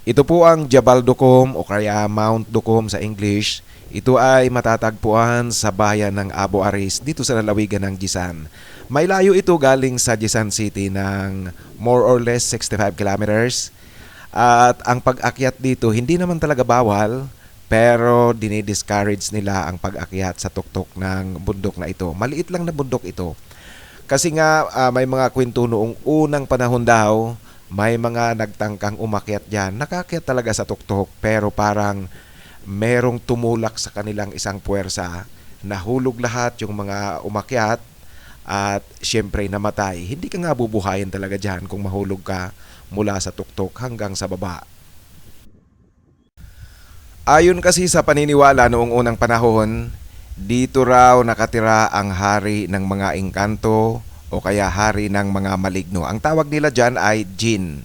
Ito po ang Jabal Duqum o kaya Mount Duqum sa English. Ito ay matatagpuan sa bayan ng Abu Aris dito sa lalawigan ng Jisan. May layo ito galing sa Jisan City ng more or less 65 kilometers. At ang pag-akyat dito hindi naman talaga bawal, pero dinidiscourage nila ang pag-akyat sa tuktok ng bundok na ito. Maliit lang na bundok ito. Kasi nga may mga kwento noong unang panahon daw, may mga nagtangkang umakyat diyan. Nakakyat talaga sa tuktok pero parang merong tumulak sa kanilang isang puwersa. Nahulog lahat yung mga umakyat at syempre namatay. Hindi ka nga bubuhayin talaga diyan kung mahulog ka mula sa tuktok hanggang sa baba. Ayon kasi sa paniniwala noong unang panahon, dito raw nakatira ang hari ng mga engkanto o kaya hari ng mga maligno. Ang tawag nila dyan ay jinn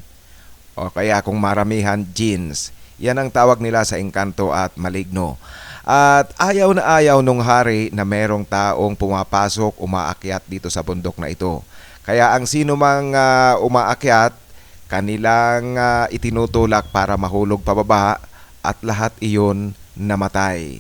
o kaya kung maramihan jinns. Yan ang tawag nila sa engkanto at maligno. At ayaw na ayaw nung hari na merong taong pumapasok, umaakyat dito sa bundok na ito. Kaya ang sino mang umaakyat, kanilang itinutulak para mahulog pababa at lahat iyon namatay.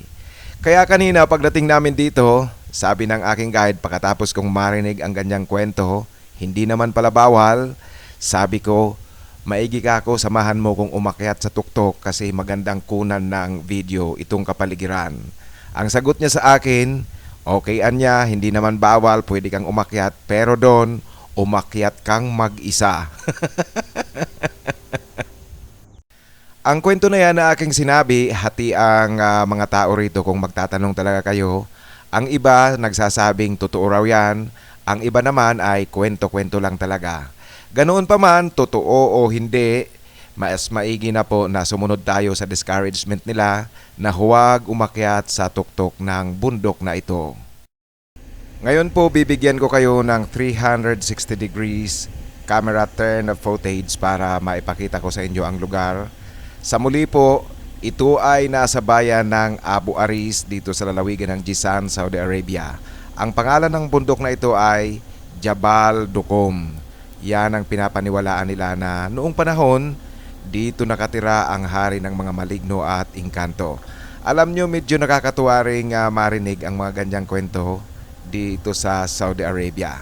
Kaya kanina pagdating namin dito, sabi ng aking guide pagkatapos kong marinig ang ganyang kwento, hindi naman pala bawal. Sabi ko, maigi ka ako, samahan mo kung umakyat sa tuktok kasi magandang kunan ng video itong kapaligiran. Ang sagot niya sa akin, okay anya, hindi naman bawal, pwede kang umakyat, pero doon, umakyat kang mag-isa. Ang kwento na yan na aking sinabi, hati ang mga tao rito kung magtatanong talaga kayo. Ang iba nagsasabing totoo raw yan, ang iba naman ay kwento-kwento lang talaga. Ganoon pa man, totoo o hindi, mas maigi na po na sumunod tayo sa discouragement nila na huwag umakyat sa tuktok ng bundok na ito. Ngayon po bibigyan ko kayo ng 360 degrees camera turn of footage para maipakita ko sa inyo ang lugar. Sa muli po, ito ay nasa bayan ng Abu Aris dito sa lalawigan ng Jisan, Saudi Arabia. Ang pangalan ng bundok na ito ay Jabal Duqum. Yan ang pinapaniwalaan nila na noong panahon, dito nakatira ang hari ng mga maligno at engkanto. Alam nyo, medyo nakakatuwa ring marinig ang mga ganyang kwento dito sa Saudi Arabia.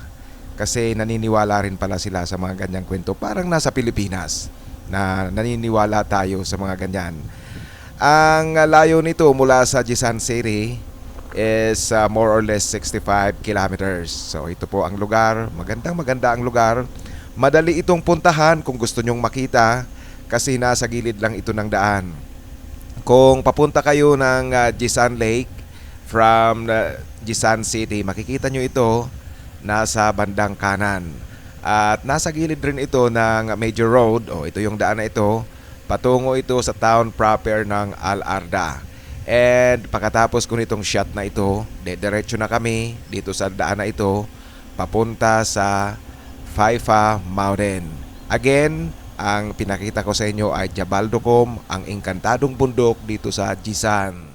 Kasi naniniwala rin pala sila sa mga ganyang kwento. Parang nasa Pilipinas na naniniwala tayo sa mga ganyan. Ang layo nito mula sa Jisan City is more or less 65 kilometers. So ito po ang lugar, maganda ang lugar. Madali itong puntahan kung gusto nyong makita kasi nasa gilid lang ito ng daan. Kung papunta kayo ng Jisan Lake from Jisan City, makikita nyo ito nasa bandang kanan. At nasa gilid rin ito ng major road, o ito yung daan na ito, patungo ito sa town proper ng Al Arda. And pagkatapos ko nitong shot na ito, diretso na kami dito sa daan na ito, papunta sa Haifa Mountain. Again, ang pinakita ko sa inyo ay Jabal Duqum, ang engkantadong bundok dito sa Jisan.